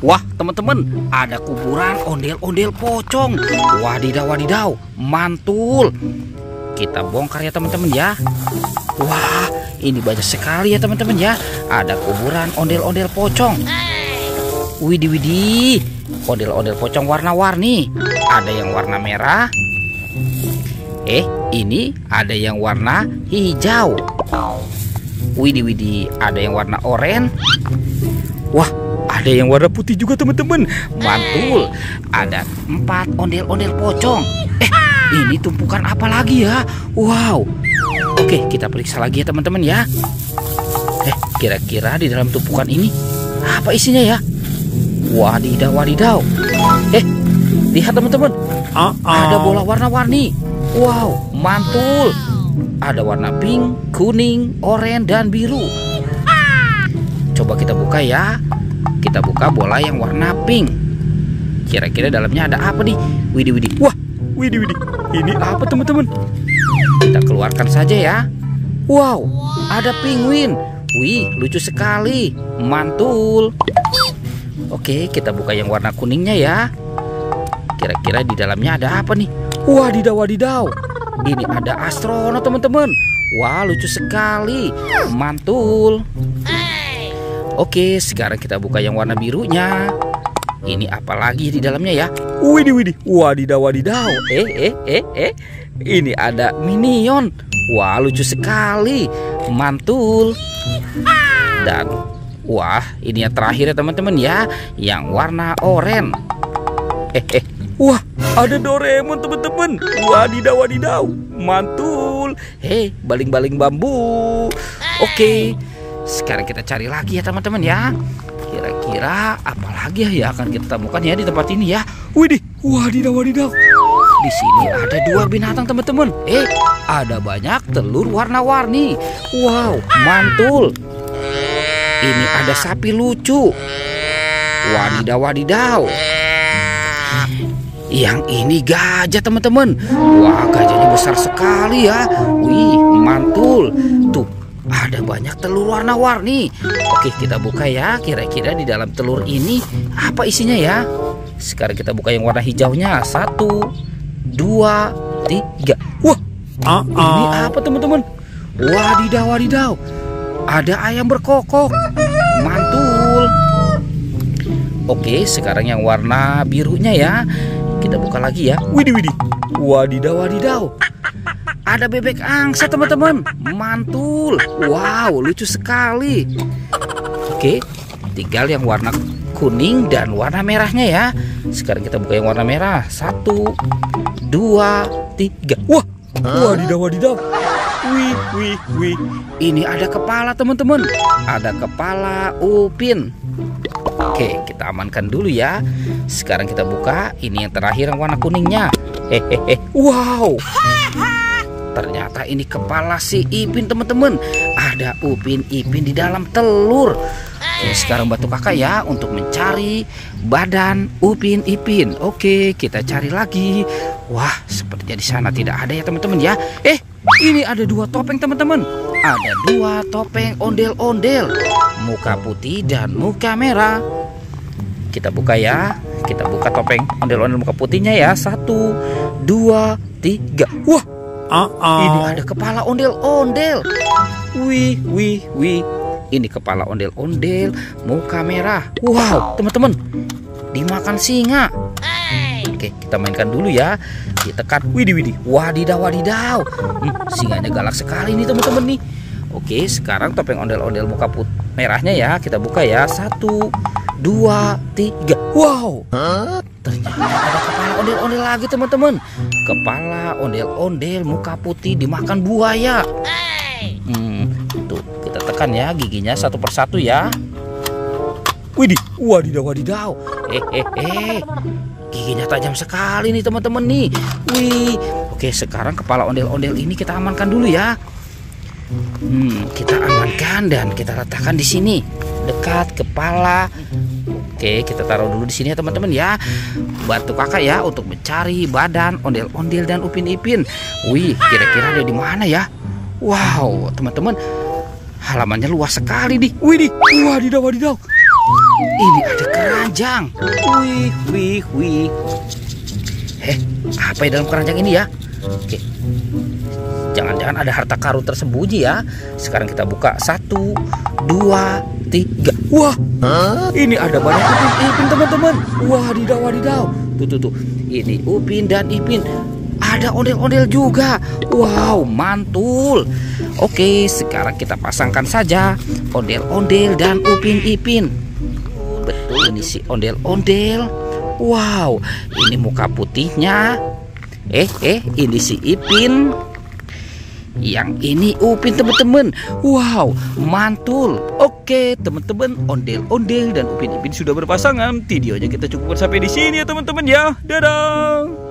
Wah, teman-teman, ada kuburan ondel-ondel pocong. Wadidaw, wadidaw, mantul. Kita bongkar ya teman-teman ya. Wah, ini banyak sekali ya teman-teman ya. Ada kuburan ondel-ondel pocong. Widih, widih, ondel-ondel pocong warna-warni. Ada yang warna merah. Ini ada yang warna hijau. Widih, widih, ada yang warna oranye. Wah, ada yang warna putih juga teman-teman. Mantul. Ada 4 ondel-ondel pocong. Ini tumpukan apa lagi ya? Wow. Oke, kita periksa lagi ya teman-teman ya. Kira-kira di dalam tumpukan ini apa isinya ya? Wadidaw, wadidaw. Lihat teman-teman. Ada bola warna-warni. Wow, mantul. Ada warna pink, kuning, oranye, dan biru. Coba kita buka ya. Kita buka bola yang warna pink. Kira-kira dalamnya ada apa nih? Widih, widih. Wah, widih, widih. Ini apa teman-teman? Kita keluarkan saja ya. Wow, ada penguin. Wih, lucu sekali. Mantul. Oke, kita buka yang warna kuningnya ya. Kira-kira di dalamnya ada apa nih? Wadidaw, wadidaw. Ini ada astronot teman-teman. Wah, lucu sekali. Mantul. Oke, sekarang kita buka yang warna birunya. Ini apa lagi di dalamnya ya? Widih, widih. Wadidaw, wadidaw. Ini ada minion. Wah, lucu sekali. Mantul. Dan wah, ini yang terakhir ya teman-teman ya, yang warna oranye. Wah, ada Doraemon teman-teman. Wadidaw, wadidaw. Mantul. Baling-baling bambu. Oke, sekarang kita cari lagi ya teman-teman ya. Kira-kira apa lagi ya yang akan kita temukan ya di tempat ini ya? Widih, wadidaw, wadidaw. Di sini ada 2 binatang teman-teman. Ada banyak telur warna-warni. Wow, mantul. Ini ada sapi lucu. Wadidaw, wadidaw. Yang ini gajah teman-teman. Wah, gajahnya besar sekali ya. Wih, mantul. Tuh, ada banyak telur warna-warni. Oke, kita buka ya. Kira-kira di dalam telur ini apa isinya ya? Sekarang kita buka yang warna hijaunya. 1, 2, 3. Wah, ini apa teman-teman? Wadidaw, wadidaw. Ada ayam berkokok. Mantul. Oke, sekarang yang warna birunya ya. Kita buka lagi ya. Widih, widih. Wadidaw, wadidaw. Ada bebek angsa teman-teman. Mantul. Wow, lucu sekali. Oke, tinggal yang warna kuning dan warna merahnya ya. Sekarang kita buka yang warna merah. 1, 2, 3. Wah, wadidaw, wadidaw. Wih, wih, wih. Ini ada kepala teman-teman. Ada kepala upin. Oke, kita amankan dulu ya. Sekarang kita buka. Ini yang terakhir yang warna kuningnya. Wow. Ternyata ini kepala si Ipin teman-teman. Ada Upin Ipin di dalam telur. Oke, sekarang bantu kakak ya untuk mencari badan Upin Ipin. Oke, kita cari lagi. Wah, sepertinya di sana tidak ada ya teman-teman ya. Ini ada 2 topeng teman-teman. Ada 2 topeng ondel-ondel. Muka putih dan muka merah. Kita buka ya. Kita buka topeng ondel-ondel muka putihnya ya. 1, 2, 3. Wah, ini ada kepala ondel-ondel. Wih, wih, wih. Ini kepala ondel-ondel muka merah. Wow, teman-teman, dimakan singa. Oke, kita mainkan dulu ya. Ditekan. Widih, widih. Wadidaw, wadidaw. Singanya galak sekali nih teman-teman nih. Oke, sekarang topeng ondel-ondel muka merahnya ya. Kita buka ya. 1, 2, 3. Wow, ternyata ada kepala ondel-ondel lagi teman-teman. Kepala ondel-ondel muka putih dimakan buaya. Tuh, kita tekan ya giginya satu persatu ya. Widih, wadidaw, wadidaw. Giginya tajam sekali nih teman-teman nih. Wih. Oke, sekarang kepala ondel-ondel ini kita amankan dulu ya. Kita amankan dan kita letakkan di sini dekat kepala. Oke, kita taruh dulu di sini ya teman-teman ya. Bantu kakak ya untuk mencari badan ondel-ondel dan Upin Ipin. Wih, kira-kira ada di mana ya? Wow, teman-teman, halamannya luas sekali nih. Widih, wadidaw, wadidaw. Ini ada keranjang. Wih, wih, wih. Apa yang dalam keranjang ini ya? Oke. Jangan-jangan ada harta karun tersembunyi ya. Sekarang kita buka 1, 2, 3. Wah, ini ada banyak Upin teman-teman. Wadidaw, wadidaw. Tuh. Ini Upin dan Ipin. Ada ondel-ondel juga. Wow, mantul. Oke, sekarang kita pasangkan saja ondel-ondel dan Upin Ipin. Betul, ini si ondel-ondel. Wow, ini muka putihnya. Ini si Ipin. Yang ini Upin teman-teman. Wow, mantul. Oke teman-teman, ondel-ondel dan Upin Ipin sudah berpasangan. Videonya kita cukupkan sampai di sini ya teman-teman ya. Dadah.